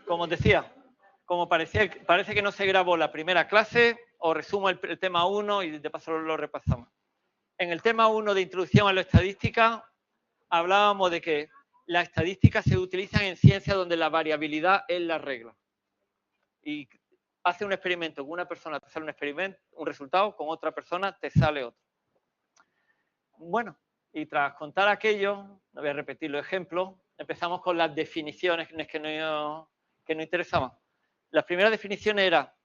como os decía, como parece que no se grabó la primera clase, os resumo el tema 1 y de paso lo repasamos. En el tema 1 de introducción a la estadística, hablábamos de que las estadísticas se utilizan en ciencia donde la variabilidad es la regla. Y hace un experimento con una persona, te sale un resultado, con otra persona te sale otro. Bueno, y tras contar aquello, no voy a repetir los ejemplos, empezamos con las definiciones que nos interesaban. La primera definición era,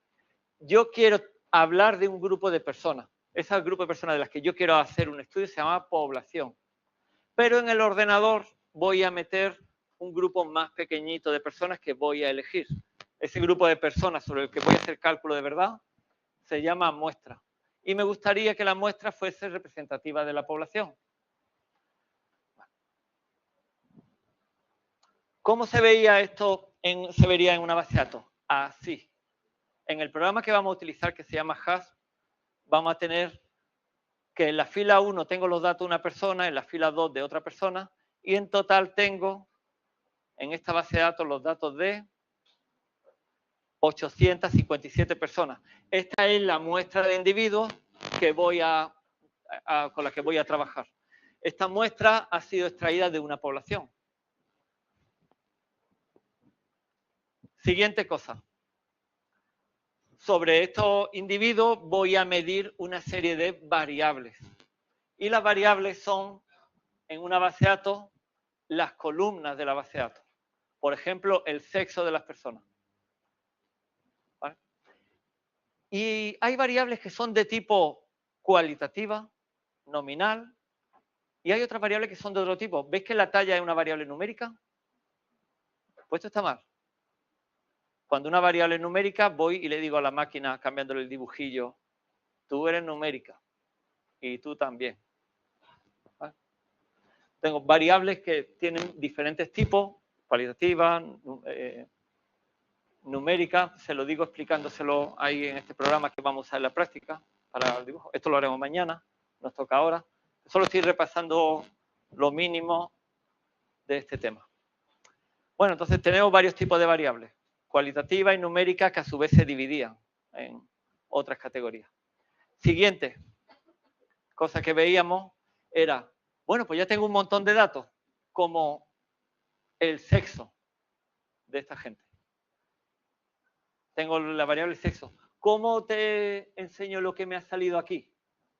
yo quiero hablar de un grupo de personas. Ese grupo de personas de las que yo quiero hacer un estudio se llama población. Pero en el ordenador voy a meter un grupo más pequeñito de personas que voy a elegir. Ese grupo de personas sobre el que voy a hacer cálculo de verdad se llama muestra. Y me gustaría que la muestra fuese representativa de la población. ¿Cómo se veía esto? Se vería en una base de datos. Así. En el programa que vamos a utilizar, que se llama Hasp, vamos a tener que en la fila 1 tengo los datos de una persona, en la fila 2 de otra persona, y en total tengo en esta base de datos los datos de 857 personas. Esta es la muestra de individuos que con la que voy a trabajar. Esta muestra ha sido extraída de una población. Siguiente cosa. Sobre estos individuos voy a medir una serie de variables. Y las variables son, en una base de datos, las columnas de la base de datos. Por ejemplo, el sexo de las personas. ¿Vale? Y hay variables que son de tipo cualitativa, nominal, y hay otras variables que son de otro tipo. ¿Veis que la talla es una variable numérica? Pues esto está mal. Cuando una variable es numérica, voy y le digo a la máquina, cambiándole el dibujillo, tú eres numérica y tú también. ¿Vale? Tengo variables que tienen diferentes tipos, cualitativas, numéricas, se lo digo explicándoselo ahí en este programa que vamos a usar en la práctica para el dibujo. Esto lo haremos mañana, nos toca ahora. Solo estoy repasando lo mínimo de este tema. Bueno, entonces tenemos varios tipos de variables, cualitativas y numéricas, que a su vez se dividían en otras categorías. Siguiente cosa que veíamos era, bueno, pues ya tengo un montón de datos, como el sexo de esta gente. Tengo la variable sexo. ¿Cómo te enseño lo que me ha salido aquí?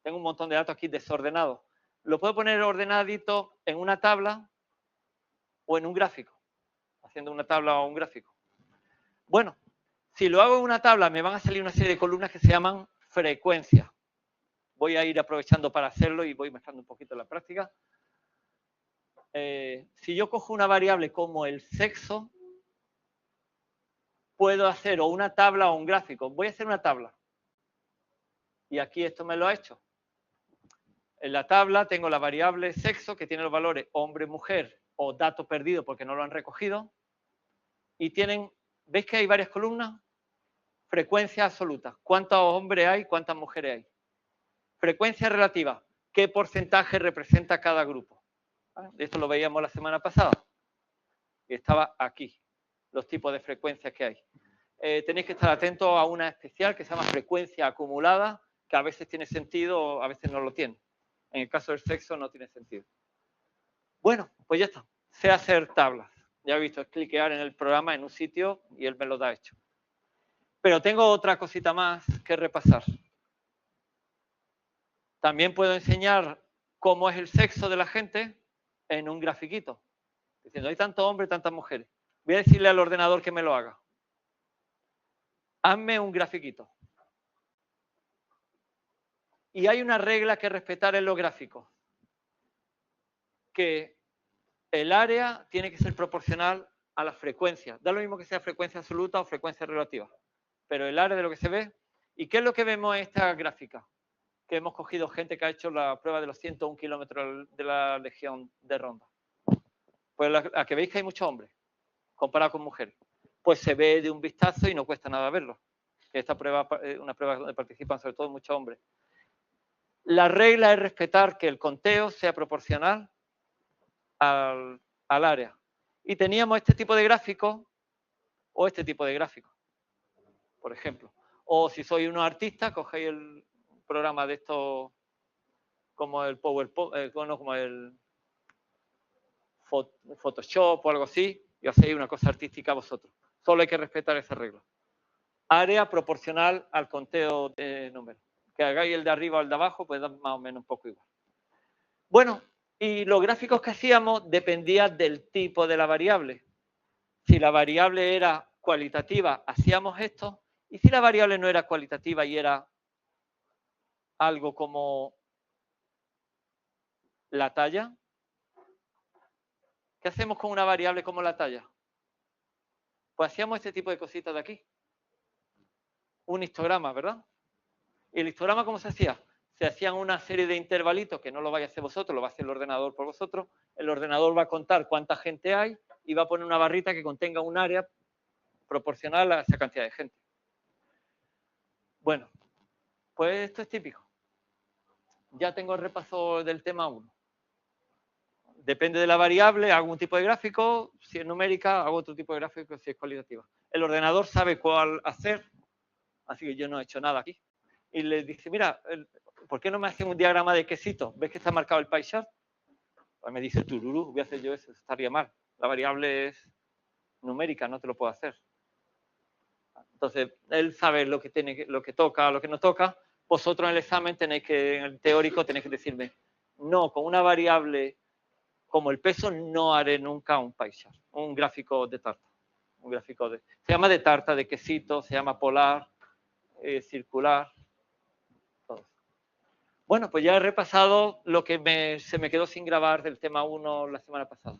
Tengo un montón de datos aquí desordenados. Lo puedo poner ordenadito en una tabla o en un gráfico, haciendo una tabla o un gráfico. Bueno, si lo hago en una tabla, me van a salir una serie de columnas que se llaman frecuencias. Voy a ir aprovechando para hacerlo y voy mezclando un poquito la práctica. Si yo cojo una variable como el sexo, puedo hacer o una tabla o un gráfico. Voy a hacer una tabla. Y aquí esto me lo ha hecho. En la tabla tengo la variable sexo, que tiene los valores hombre, mujer o dato perdido porque no lo han recogido. Y tienen, ¿veis que hay varias columnas? Frecuencia absoluta. ¿Cuántos hombres hay? ¿Cuántas mujeres hay? Frecuencia relativa. ¿Qué porcentaje representa cada grupo? Esto lo veíamos la semana pasada. Y estaba aquí, los tipos de frecuencias que hay. Tenéis que estar atentos a una especial que se llama frecuencia acumulada, que a veces tiene sentido, a veces no lo tiene. En el caso del sexo no tiene sentido. Bueno, pues ya está. Sé hacer tablas. Ya he visto, es cliquear en el programa en un sitio y él me lo da hecho. Pero tengo otra cosita más que repasar. También puedo enseñar cómo es el sexo de la gente en un grafiquito. Diciendo, hay tantos hombres, tantas mujeres. Voy a decirle al ordenador que me lo haga. Hazme un grafiquito. Y hay una regla que respetar en los gráficos. Que el área tiene que ser proporcional a la frecuencia. Da lo mismo que sea frecuencia absoluta o frecuencia relativa. Pero el área de lo que se ve. ¿Y qué es lo que vemos en esta gráfica? Que hemos cogido gente que ha hecho la prueba de los 101 kilómetros de la Legión de Ronda. Pues a que veis que hay muchos hombres, comparado con mujeres. Pues se ve de un vistazo y no cuesta nada verlo. Esta prueba es una prueba donde participan sobre todo muchos hombres. La regla es respetar que el conteo sea proporcional al área. Y teníamos este tipo de gráfico O este tipo de gráfico, por ejemplo. O si sois unos artistas, cogéis el programa de estos como el PowerPoint, como el Photoshop o algo así, y hacéis una cosa artística vosotros. Solo hay que respetar esa regla. Área proporcional al conteo de números. Que hagáis el de arriba o el de abajo, pues da más o menos un poco igual. Bueno, y los gráficos que hacíamos dependían del tipo de la variable. Si la variable era cualitativa, hacíamos esto, y si la variable no era cualitativa y era algo como la talla, ¿qué hacemos con una variable como la talla? Pues hacíamos este tipo de cositas de aquí. Un histograma, ¿verdad? ¿Y el histograma cómo se hacía? Se hacían una serie de intervalitos que no lo vais a hacer vosotros, lo va a hacer el ordenador por vosotros. El ordenador va a contar cuánta gente hay y va a poner una barrita que contenga un área proporcional a esa cantidad de gente. Bueno, pues esto es típico. Ya tengo el repaso del tema 1. Depende de la variable, hago un tipo de gráfico. Si es numérica, hago otro tipo de gráfico si es cualitativa. El ordenador sabe cuál hacer, así que yo no he hecho nada aquí. Y le dice, mira, ¿por qué no me hacen un diagrama de quesito? ¿Ves que está marcado el pie chart? Pues me dice, tururú, voy a hacer yo eso, estaría mal. La variable es numérica, no te lo puedo hacer. Entonces, él sabe lo que tiene, lo que toca, lo que no toca. Vosotros en el examen tenéis que, en el teórico, tenéis que decirme, no, con una variable como el peso no haré nunca un pie chart, un gráfico de tarta. Un gráfico de, se llama de tarta, de quesito, se llama polar, circular. Todo. Bueno, pues ya he repasado lo que se me quedó sin grabar del tema 1 la semana pasada.